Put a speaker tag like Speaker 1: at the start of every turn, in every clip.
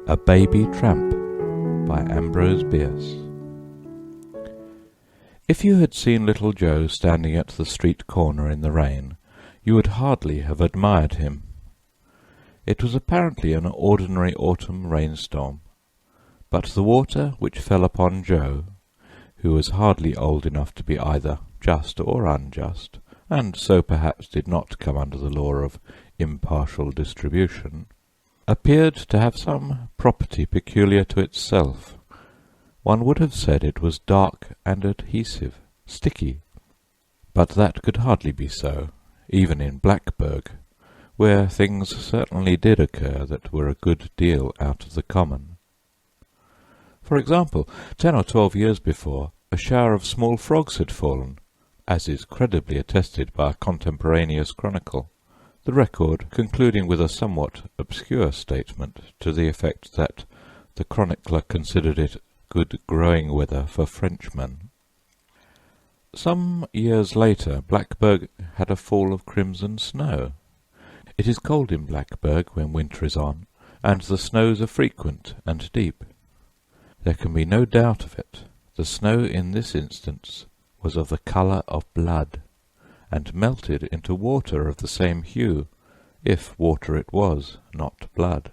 Speaker 1: A Baby Tramp by Ambrose Bierce. If you had seen little Joe standing at the street corner in the rain, you would hardly have admired him. It was apparently an ordinary autumn rainstorm, but the water which fell upon Joe, who was hardly old enough to be either just or unjust, and so perhaps did not come under the law of impartial distribution, appeared to have some property peculiar to itself. One would have said it was dark and adhesive, sticky, but that could hardly be so, even in Blackburg, where things certainly did occur that were a good deal out of the common. For example, 10 or 12 years before, a shower of small frogs had fallen, as is credibly attested by a contemporaneous chronicle, the record concluding with a somewhat obscure statement to the effect that the chronicler considered it good growing weather for Frenchmen. Some years later, Blackburg had a fall of crimson snow. It is cold in Blackburg when winter is on, and the snows are frequent and deep. There can be no doubt of it. The snow in this instance was of the colour of blood, and melted into water of the same hue, if water it was, not blood.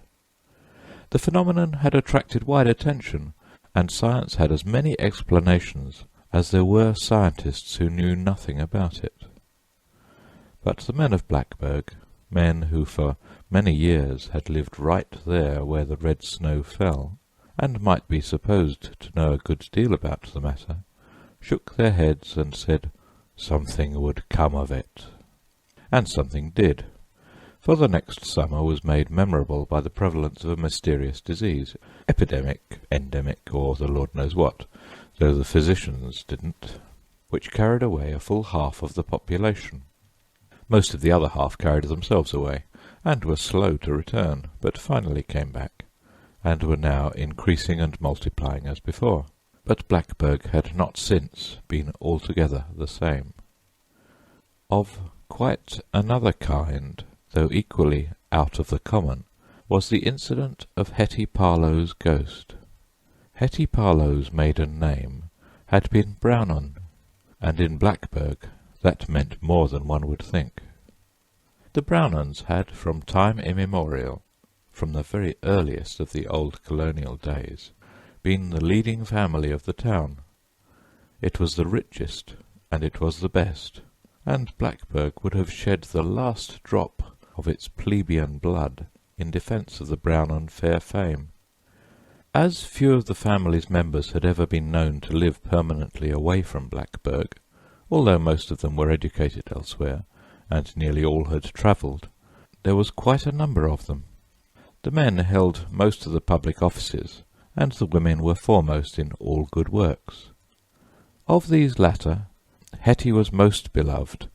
Speaker 1: The phenomenon had attracted wide attention, and science had as many explanations as there were scientists who knew nothing about it. But the men of Blackburg, men who for many years had lived right there where the red snow fell, and might be supposed to know a good deal about the matter, shook their heads and said something would come of it. And something did, for the next summer was made memorable by the prevalence of a mysterious disease, epidemic, endemic, or the Lord knows what, though the physicians didn't, which carried away a full half of the population. Most of the other half carried themselves away, and were slow to return, but finally came back, and were now increasing and multiplying as before. But Blackburg had not since been altogether the same. Of quite another kind, though equally out of the common, was the incident of Hetty Parlow's ghost. Hetty Parlow's maiden name had been Brownon, and in Blackburg that meant more than one would think. The Brownons had from time immemorial, from the very earliest of the old colonial days, been the leading family of the town. It was the richest, and it was the best, and Blackburg would have shed the last drop of its plebeian blood in defence of the Brownon fair fame. As few of the family's members had ever been known to live permanently away from Blackburg, although most of them were educated elsewhere, and nearly all had travelled, there was quite a number of them. The men held most of the public offices, and the women were foremost in all good works. Of these latter, Hetty was most beloved,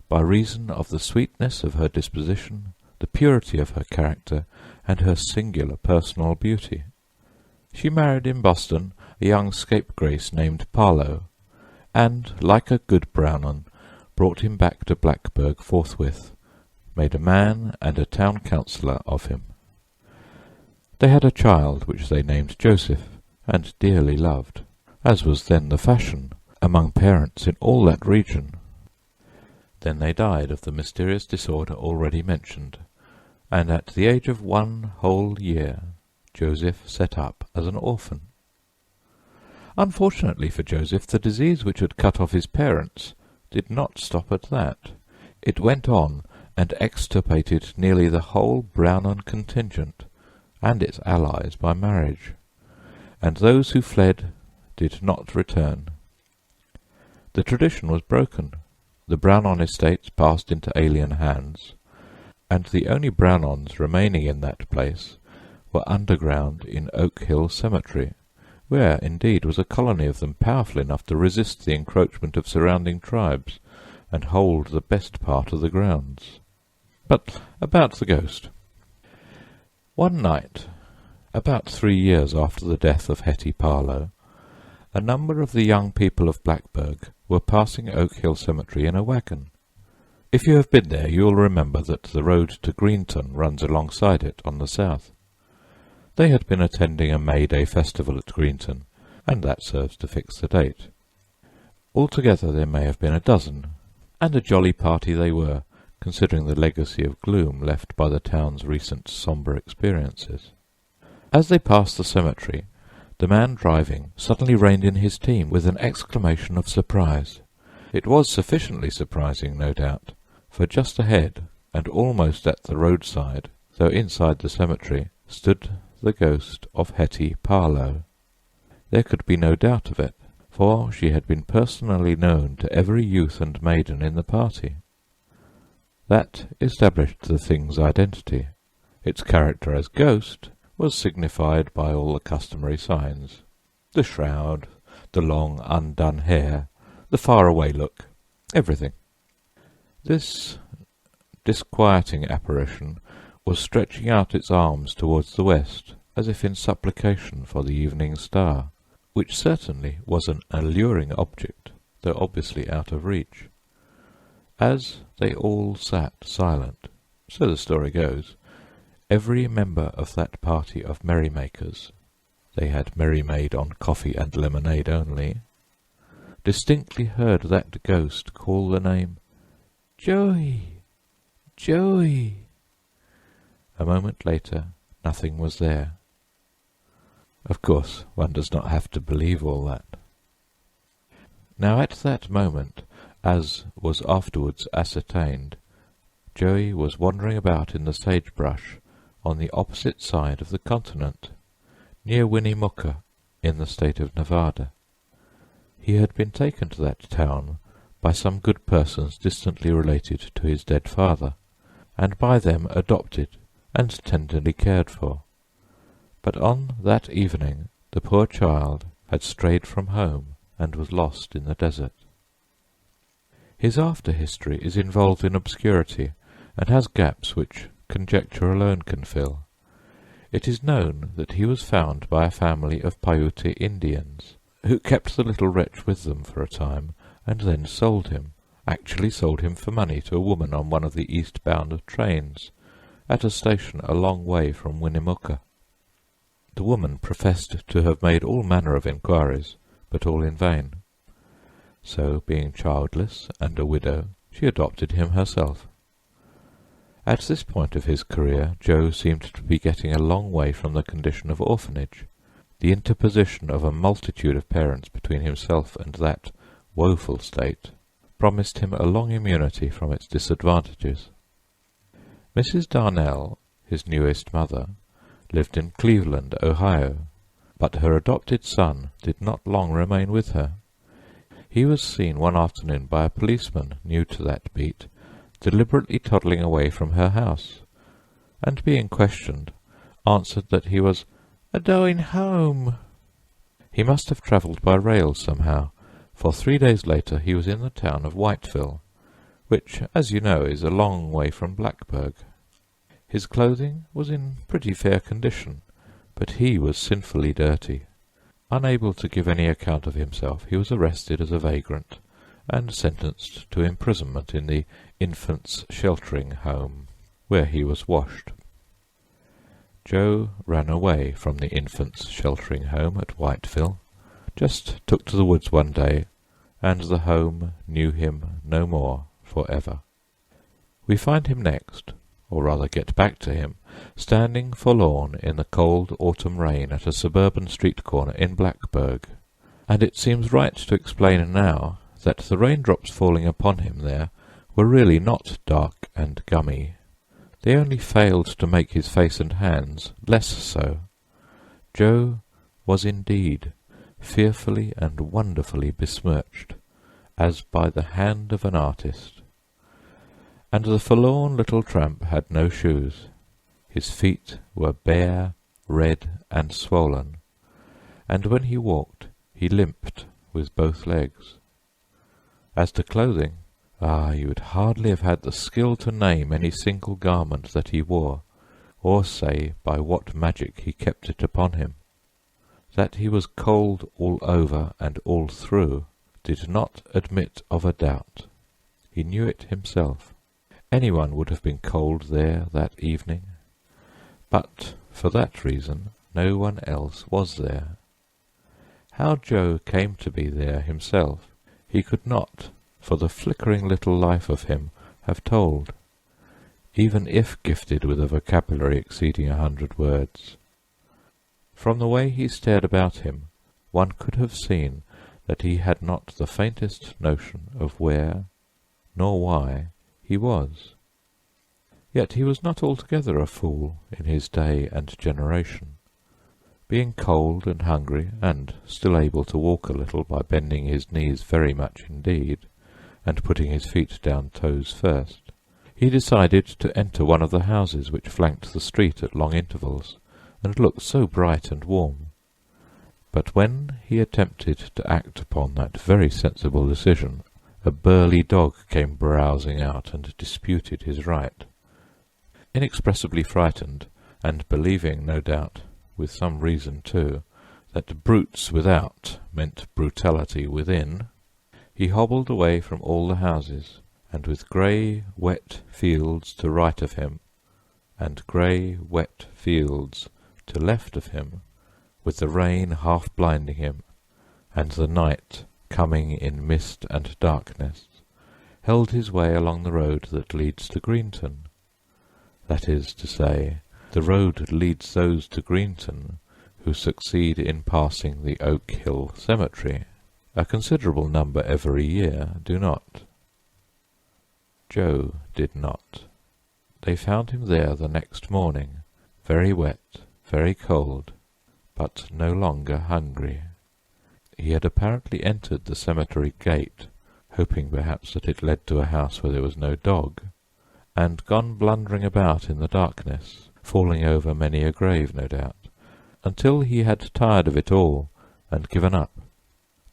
Speaker 1: by reason of the sweetness of her disposition, the purity of her character, and her singular personal beauty. She married in Boston a young scapegrace named Parlow, and, like a good Brownon, brought him back to Blackburg forthwith, made a man and a town councillor of him. They had a child which they named Joseph, and dearly loved, as was then the fashion among parents in all that region. Then they died of the mysterious disorder already mentioned, and at the age of 1 whole year Joseph set up as an orphan. Unfortunately for Joseph, the disease which had cut off his parents did not stop at that. It went on and extirpated nearly the whole Brownon contingent, and its allies by marriage, and those who fled did not return. The tradition was broken, the Brownon estates passed into alien hands, and the only Brownons remaining in that place were underground in Oak Hill Cemetery, where indeed was a colony of them powerful enough to resist the encroachment of surrounding tribes, and hold the best part of the grounds. But about the ghost. One night, about 3 years after the death of Hetty Parlow, a number of the young people of Blackburg were passing Oak Hill Cemetery in a wagon. If you have been there, you will remember that the road to Greenton runs alongside it on the south. They had been attending a May Day festival at Greenton, and that serves to fix the date. Altogether there may have been a dozen, and a jolly party they were, considering the legacy of gloom left by the town's recent sombre experiences. As they passed the cemetery, the man driving suddenly reined in his team with an exclamation of surprise. It was sufficiently surprising, no doubt, for just ahead, and almost at the roadside, though inside the cemetery, stood the ghost of Hetty Parlow. There could be no doubt of it, for she had been personally known to every youth and maiden in the party. That established the thing's identity. Its character as ghost was signified by all the customary signs: the shroud, the long undone hair, the far-away look, everything. This disquieting apparition was stretching out its arms towards the west, as if in supplication for the evening star, which certainly was an alluring object, though obviously out of reach. As they all sat silent, so the story goes, every member of that party of merrymakers — they had merry-made on coffee and lemonade only — distinctly heard that ghost call the name "Joey! Joey!" A moment later nothing was there. Of course, one does not have to believe all that. Now at that moment, as was afterwards ascertained, Joey was wandering about in the sagebrush on the opposite side of the continent, near Winnemucca, in the state of Nevada. He had been taken to that town by some good persons distantly related to his dead father, and by them adopted and tenderly cared for. But on that evening the poor child had strayed from home and was lost in the desert. His after-history is involved in obscurity, and has gaps which conjecture alone can fill. It is known that he was found by a family of Paiute Indians, who kept the little wretch with them for a time, and then sold him, actually sold him for money to a woman on one of the east-bound trains, at a station a long way from Winnemucca. The woman professed to have made all manner of inquiries, but all in vain. So, being childless and a widow, she adopted him herself. At this point of his career Joe seemed to be getting a long way from the condition of orphanage. The interposition of a multitude of parents between himself and that woeful state promised him a long immunity from its disadvantages. Mrs. Darnell, his newest mother, lived in Cleveland, Ohio, but her adopted son did not long remain with her. He was seen one afternoon by a policeman new to that beat, deliberately toddling away from her house, and being questioned, answered that he was "a-doing home." He must have travelled by rail somehow, for 3 days later he was in the town of Whiteville, which, as you know, is a long way from Blackburg. His clothing was in pretty fair condition, but he was sinfully dirty. Unable to give any account of himself, he was arrested as a vagrant, and sentenced to imprisonment in the Infants' Sheltering Home, where he was washed. Joe ran away from the Infants' Sheltering Home at Whiteville, just took to the woods one day, and the home knew him no more for ever. We find him next, or rather get back to him, standing forlorn in the cold autumn rain at a suburban street corner in Blackburg, and it seems right to explain now that the raindrops falling upon him there were really not dark and gummy. They only failed to make his face and hands less so. Joe was indeed fearfully and wonderfully besmirched, as by the hand of an artist. And the forlorn little tramp had no shoes. His feet were bare, red, and swollen, and when he walked he limped with both legs. As to clothing, you would hardly have had the skill to name any single garment that he wore, or say by what magic he kept it upon him. That he was cold all over and all through did not admit of a doubt. He knew it himself. Anyone would have been cold there that evening. But for that reason No one else was there. How Joe came to be there himself, he could not, for the flickering little life of him, have told, even if gifted with a vocabulary exceeding 100 words. From the way he stared about him, one could have seen that he had not the faintest notion of where, nor why, he was. Yet he was not altogether a fool in his day and generation. Being cold and hungry, and still able to walk a little by bending his knees very much indeed, and putting his feet down toes first, he decided to enter one of the houses which flanked the street at long intervals, and looked so bright and warm. But when he attempted to act upon that very sensible decision, a burly dog came browsing out and disputed his right. Inexpressibly frightened, and believing, no doubt, with some reason too, that brutes without meant brutality within, he hobbled away from all the houses, and with grey, wet fields to right of him, and grey, wet fields to left of him, with the rain half blinding him, and the night coming in mist and darkness, held his way along the road that leads to Greenton. That is to say, the road that leads those to Greenton who succeed in passing the Oak Hill Cemetery. A considerable number every year do not. Joe did not. They found him there the next morning, very wet, very cold, but no longer hungry. He had apparently entered the cemetery gate, hoping perhaps that it led to a house where there was no dog, and gone blundering about in the darkness, falling over many a grave, no doubt, until he had tired of it all and given up.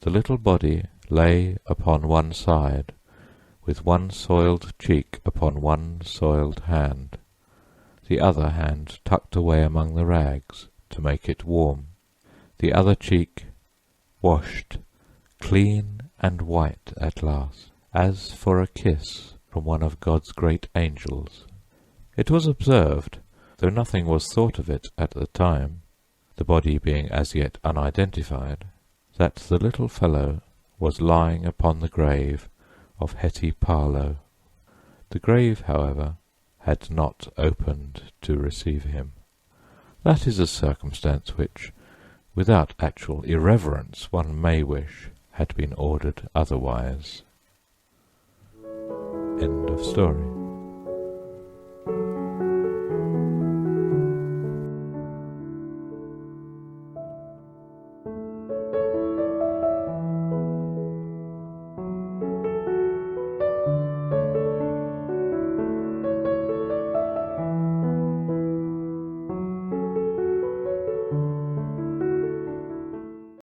Speaker 1: The little body lay upon one side, with one soiled cheek upon one soiled hand, the other hand tucked away among the rags to make it warm, the other cheek washed clean and white at last, as for a kiss from one of God's great angels. It was observed, though nothing was thought of it at the time, the body being as yet unidentified, that the little fellow was lying upon the grave of Hetty Parlow. The grave, however, had not opened to receive him. That is a circumstance which, without actual irreverence, one may wish had been ordered otherwise. End of story.